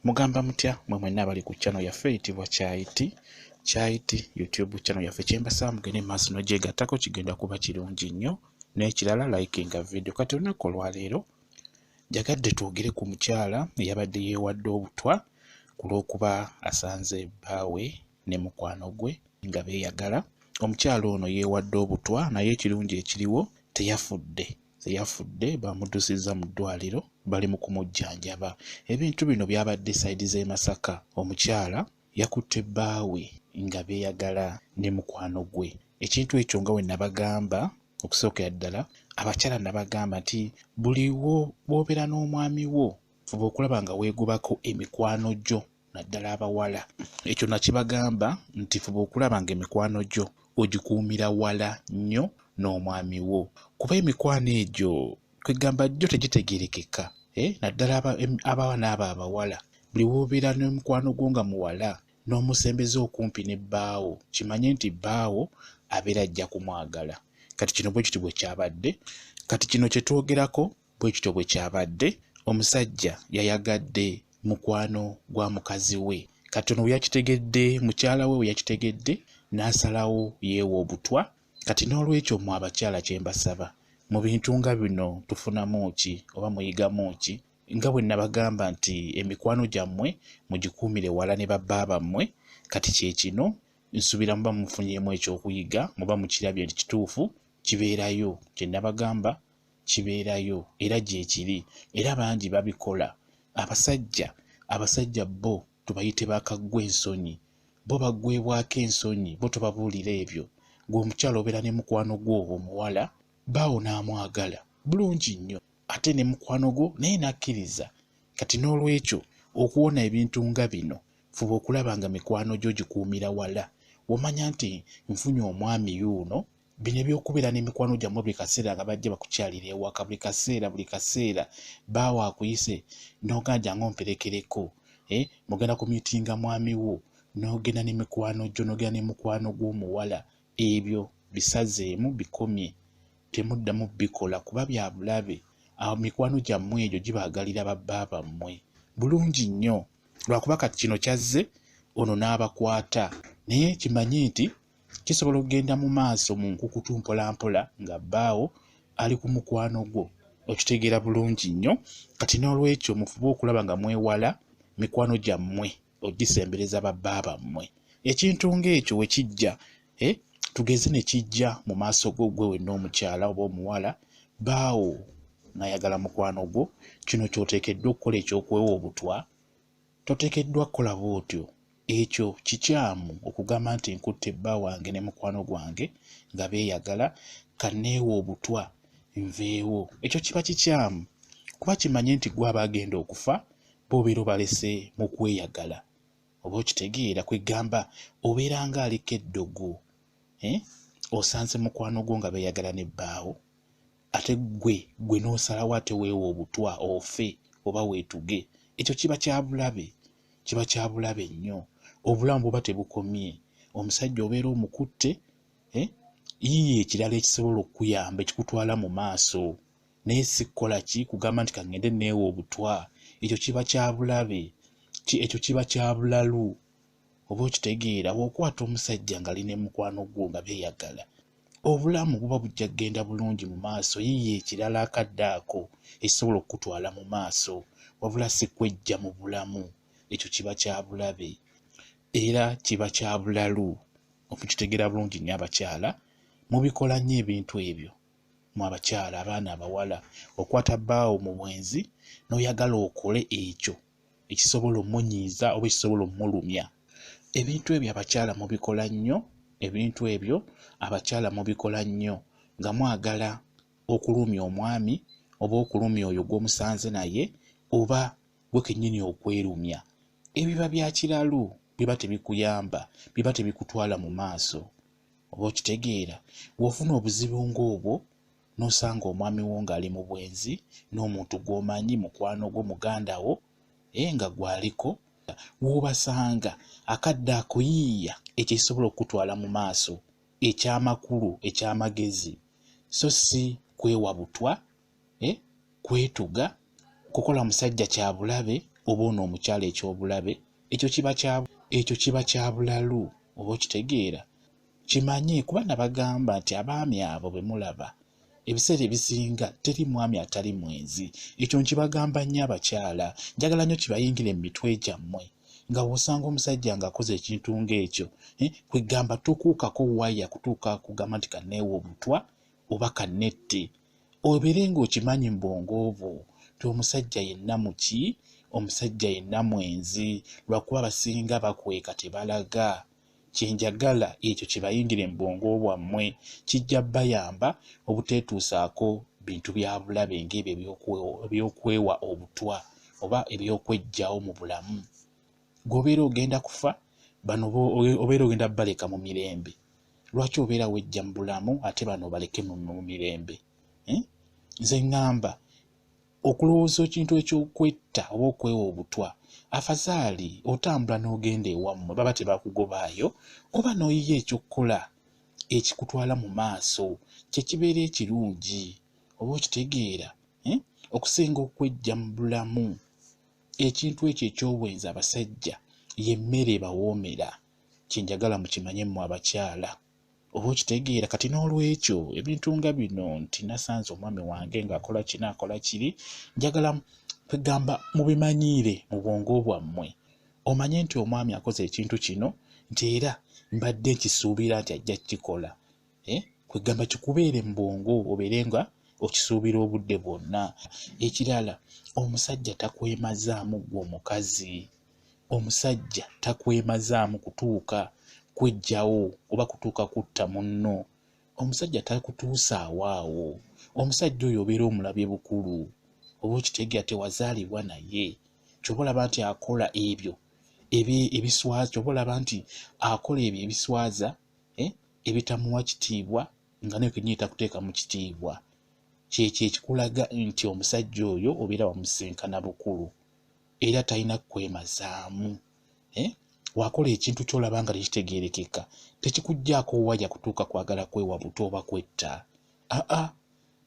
Mugamba mutya mwe mwenna abali ku channel yaffe eyitibwa Kyaiti YouTube channel yaffe kyembasaba mugende maaso n'ogyegattako kigenda kuba kirungi nnyo n'ekirala likinga video. Kati olunaku olwaleero njagadde twogere ku mukyala eyabadde yeewadde obutwa ku lw'okuba asanze bbaawe ne mukwano gwe nga beeyagala. Omukyala ono yeewadde obutwa naye ekirungi ekiriwo teyafudde bamuddusiza mu ddwaliro bali mu kumujjanjaba. Ebintu bino byabadde sayidi z'e Masaka. Omukyala yakutte bbaawe nga beeyagala ne mukwano gwe. Ekintu ekyo nga we nabagamba okusookera ddala abakyala nabagamba nti buli bw'obeera n'omwami wo fuba okulaba nga weegobako emikwano gyo naddala abawala. Ekyo nakibagamba nti fuba okulaba nga emikwano gyo ogikuumira wala nnyo n'omwami wo, kuba emikwano egyo kwegamba gyo tegitegerekeka. Naddala abaana abo abawala, buli bw'obeera n'omukwano gwo nga muwala n'omusembeza okumpi ne bbaawo, kimanye nti bbaawo abeera ajja kumwagala. Kati kino bwe kityo bwe kyabadde. Kati kino kye twogerako bwe kityo bwe kyabadde. Omusajja yayagadde mukwano gwa mukazi we. Kati ono we yakitegedde, mukyala we we yakitegedde n'asalawo yeewa obutwa. Kati n'olwekyo mmwe abakyala kye mbasaba mu bintu nga bino tufunamu ki oba muyigamu ki? Nga bwe nabagamba nti emikwano gyammwe mugikuumire wala ne babba bammwe. Kati kye kino nsubira muba mufunyeemu ekyokuyiga, muba mukirabye nti kituufu, kibeerayo. Kye nabagamba kibeerayo era gye kiri, era bangi babikola. Abasajja bo tubayite bakaggwa ensonyi, bo baggwebwako ensonyi, bo tobabuulira ebyo. Gwe omukyala obeera ne mukwano gwo omuwala, bbaawo n'amwagala bulungi nnyo, ate ne mukwano gwo naye n'akkiriza. Kati n'olwekyo okuwona ebintu nga bino fuba okulaba nga mikwano gyo gikuumira wala. Womanya nti nfunye omwami yuuno, bino ebyokubeera n'emikwano gyammwe buli kaseera nga bajja bakukyalira ewaka buli kaseera bbaawo akuyise n'oganja ng'omperekereko. Mugenda kumiitinga mwami wo n'ogenda ne mikwano gyo, n'ogenda ne mukwano gw'omuwala. Ebyo bisazeemu bikomye, temuddamu bikola kuba bya bulabe. Awo mikwano gyammwe egyo gibaagalira babba bammwe bulungi nnyo. Lwakuba kati kino kyazze ono n'abakwata, naye kimanye nti kisobola okugenda mu maaso mu nkukutu mpolampola nga bbaawo ali ku mukwano gwo. Okitegeera bulungi nnyo. Kati n'olwekyo mufube okulaba nga mwewala mikwano gyammwe ogisembereza babba bammwe. Ekintu ng'ekyo we kijja, tugeze ne kijja mu maaso go gwe wenna omukyala oba omuwala, bbaawo n'ayagala mukwano gwo, kino ky'oteekeddwa okukola eky'okwewa obutwa. Toteekeddwa kukola bw'otyo. Ekyo kikyamu okugamba nti nkutte bba wange ne mukwano gwange nga beeyagala, kanneewa obutwa nveewo. Ekyo kiba kikyamu kuba kimanye nti gwe aba agenda okufa, b'obeera obalese mu kweyagala. Oba okitegeera kwegamba obeera nga aliko eddogo. Osanze mukwano gwo nga beeyagala ne bbaawo, ate gwe n'osalawo ate weewa obutwa ofe oba weetuge. Ekyo kiba kya bulabe nnyo. Obulamu buba tebukomye. Omusajja obeera omukutte, yiiye ekirala ekisobola okukuyamba ekikutwala mu maaso, naye si kukola ki kugamba nti kangende neewa obutwa. Ekyo kiba kya bulabe, ekyo kiba kya bulalu. Oba okitegeera bw'okwata omusajja nga ali ne mukwano gwo nga beeyagala, obulamu buba bujja kugenda bulungi mu maaso. Yiiye ekirala akadde ako ekisobola okukutwala mu maaso, wabula si kwejja mu bulamu. Ekyo kiba kya bulabe era kiba kya bulalu. Okukitegeera bulungi nnyo abakyala, mubikola nnyo ebintu ebyo. Mu abakyala abaana abawala, okwata bbaawo mu bwenzi n'oyagala okole ekyo ekisobola omunyiiza oba ekisobola omulumya. Ebintu ebyo abakyala mubikola nnyo, ebintu ebyo abakyala mubikola nnyo nga mwagala okulumya omwami oba okulumya oyo gw'omusanze naye, oba gwe kennyini okwerumya. Ebiba bya kiralu, biba tebikuyamba, biba tebikutwala mu maaso. Oba okitegeera w'ofuna obuzibu ng'obwo n'osanga omwami wo ng'ali mu bwenzi n'omuntu gw'omanyi mukwano gwo muganda wo nga gwaliko, w'obasanga akadde akuyiiya ekisobola okutwala mu maaso, eky'amakulu, eky'amagezi, so si kwewa butwa, kwetuga, kukola musajja kya bulabe oba ono omukyala ekyobulabe, ekyo kiba kya bulalu oba okitegeera. Kimanye kuba nabagamba nti abaami abo bwe mulaba ebiseera ebisinga teri mwami atali mwenzi. Ekyo nkibagamba nnyo abakyala, njagala nnyo kibayingira mu mitwe gyammwe nga bw'osanga omusajja ng'akoze ekintu ng'ekyo kwegamba tokuukako waya kutuuka kugamba nti kanneewa obutwa oba kannette. Obeere ng'okimanyi mu bwongo bwo nti omusajja yenna muki, omusajja yenna mwenzi, lwakuba abasinga bakweka tebalaga. Kyenjagala ekyo kibayingire mu bwongo bwammwe, kijja bayamba obuteetuusaako bintu bya bulabe ng'ebyo ebyokwewa obutwa oba ebyokweggyawo mu bulamu. Gw'obeera ogenda kufa, bano obeera ogenda baleka mu mirembe. Lwaki obeera wejja mu bulamu ate bano baleke mu mirembe? Nze ŋŋamba okulowooza ekintu ekyokwetta oba okwewa obutwa, afazaali otambula n'ogenda ewammwe baba tebakugobaayo, oba n'oyiya ekyokukola ekikutwala mu maaso kye kibeera ekirungi oba okitegeera, okusinga okwejja mu bulamu. Ekintu ekyo eky'obwenzi abasajja y'emmere ebawoomera. Kyenjagala mukimanye mmwe abakyala oba okitegeera. Kati n'olwekyo ebintu nga bino nti nasanze omwami wange ng'akola kino akola kiri, njagala kwegamba mubimanyiire mu bwongo bwammwe, omanye nti omwami akoze ekintu kino nti era mbadde nkisuubira nti ajja kukikola. Kwegamba kikubeere mu bwongo obeere nga okisuubira obudde bwonna. Ekirala, omusajja takwemazaamu gwe omukazi, omusajja takwemazaamu kutuuka kweggyawo oba kutuuka kutta munno. Omusajja takutuusaawo awo. Omusajja oyo obeera omulabye bukulu oba okitegeera, tewazaalibwa naye. Ky'oba olaba nti akola ebyo ebiswaza, ky'oba olaba nti akola ebyo ebiswaza ebitamuwa kitiibwa nga naye kennyini takuteeka mu kitiibwa, kyekyo ekikulaga nti omusajja oyo obeera wamusinkana bukulu era talina kwemazaamu. Wakola ekintu ky'olaba nga tekitegeerekeka, tekikuggyaako wajja kutuuka kwagala kwewa buto oba kwetta.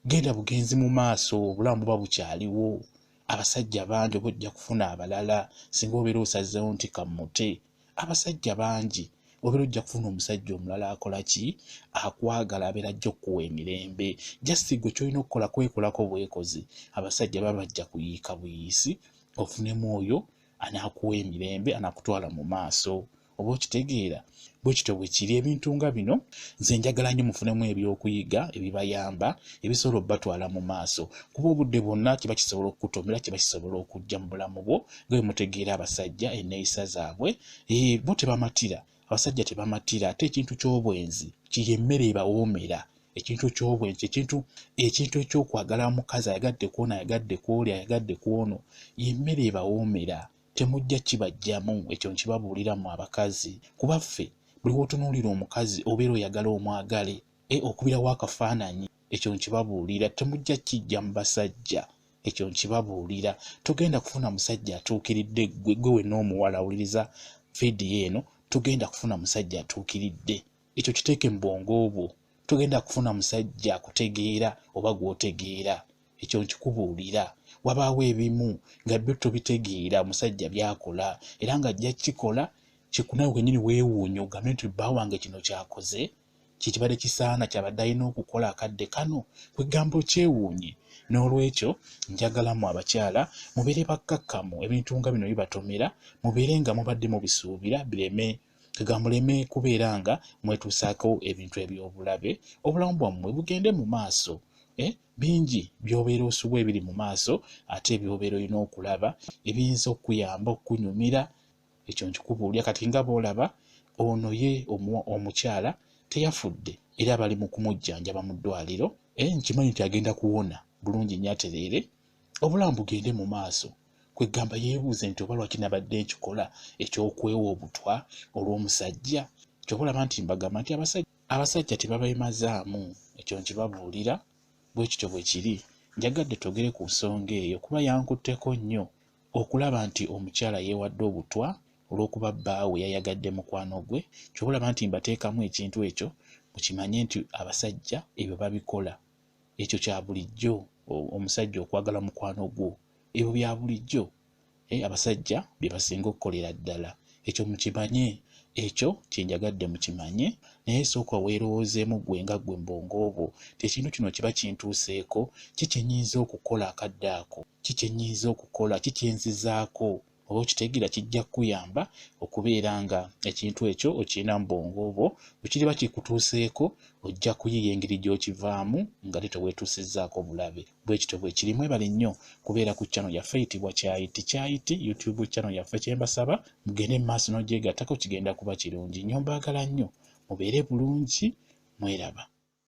Genda bugenzi mu maaso, obulamu buba bukyaliwo. Abasajja bangi oba ojja kufuna abalala singa obeera osazeewo nti kammute. Abasajja bangi obeera ojja kufuna omusajja omulala akola ki, akwagala, abeera ajja okuwa emirembe. Just gwe ky'olina okukola kwekolako bwekozi. Abasajja baba bajja kuyiika buyiisi ofunemu oyo anaakuwa emirembe, anaakutwala mu maaso oba okitegeera. Bwe kityo bwe kiri. Ebintu nga bino nze njagala nnyo mufunemu ebyokuyiga ebibayamba, ebisobola obbatwala mu maaso, kuba obudde bwonna kiba kisobola okukutomera, kiba kisobola okujja mu bulamu bwo nga bwe mutegeera abasajja enneeyisa zaabwe. Bo tebamatira, abasajja tebamatira. Ate ekintu ky'obwenzi y'emmere ebawoomera. Ekintu ky'obwenzi, ekintu ekyokwagala omukazi ayagadde kw'ono, ayagadde kw'oli, ayagadde kw'ono, y'emmere ebawoomera. Temujja kibajjamu. Ekyo nkibabuulira mu abakazi, kuba ffe buli w'otunuulira omukazi obeera oyagala omwagale okubirawo akafaananyi. Ekyo nkibabuulira, temujja kijja mu basajja. Ekyo nkibabuulira. Togenda kufuna musajja atuukiridde gwe wenna omuwala, awuliriza vidiyo eno, togenda kufuna musajja atuukiridde. Ekyo kiteeke mu bwongo bwo. Togenda kufuna musajja akutegeera oba gw'otegeera. Ekyo nkikubuulira. Wabaawo ebimu nga byo tobitegeera omusajja by'akola era nga ajja kukikola kikunawe kennyini weewuunya ogambe nti bba wange kino kyakoze, kibadde kisaana, kyabadde alina okukola akadde kano. Kwegamba okyewuunye. N'olwekyo njagala mu abakyala mubeere bakkakkamu, ebintu nga bino bibatomera, mubeere nga mubadde mubisuubira, muleme kubeera nga mwetuusaako ebintu eby'obulabe. Obulamu bwammwe bugende mu maaso. Bingi by'obeera osubwa ebiri mu maaso, ate by'obeera olina okulaba ebiyinza okuyamba okunyumira. Ekyo nkikubuulira. Kati nga bw'olaba ono ye omukyala teyafudde era bali mu kumujjanjaba mu ddwaliro. Nkimanyi nti agenda kuwona bulungi nnyo atereere, obulamu bugende mu maaso. Kwegamba yeebuuze nti oba lwaki nabadde nkikola eky'okwewa obutwa olw'omusajja. Ky'oba olaba nti mbagamba nti abasajja tebabeemazaamu. Ekyo nkibabuulira. Bwe kityo bwe kiri. Njagadde twogere ku nsonga eyo kuba yankutteko nnyo okulaba nti omukyala yeewadde obutwa olw'okuba bbaawe yayagadde mukwano gwe. Ky'oba olaba nti mbateekamu ekintu ekyo, mukimanye nti abasajja ebyo babikola. Ekyo kya bulijjo, omusajja okwagala mukwano gwo, ebyo bya bulijjo. abasajja bye basinga okukolera ddala. Ekyo mukimanye, ekyo kyenjagadde mukimanye, naye sooka weerowoozeemu ggwe nga ggwe mbongoobo ti ekintu kino kiba kintuuseeko, kikyenyiza okukola akadde ako, kikyenyiza okukola, kikyenzizaako, oba okitegeera kijja kukuyamba okubeera nga ekintu ekyo okirina mu bwongo bwo, bwe kiriba kikutuuseeko ojja kuyiiya engeri gy'okivaamu nga teweetuusizzaako bulabe. Bwe kityo bwe kiri. Mwebale nnyo kubeera ku channel yaffe eyitibwa Kyayiti YouTube channel yaffe. Kye mbasaba mugende mu maaso n'ogyegattako, kigenda kuba kirungi nnyo. Mbaagala nnyo, mubeere bulungi, mweraba.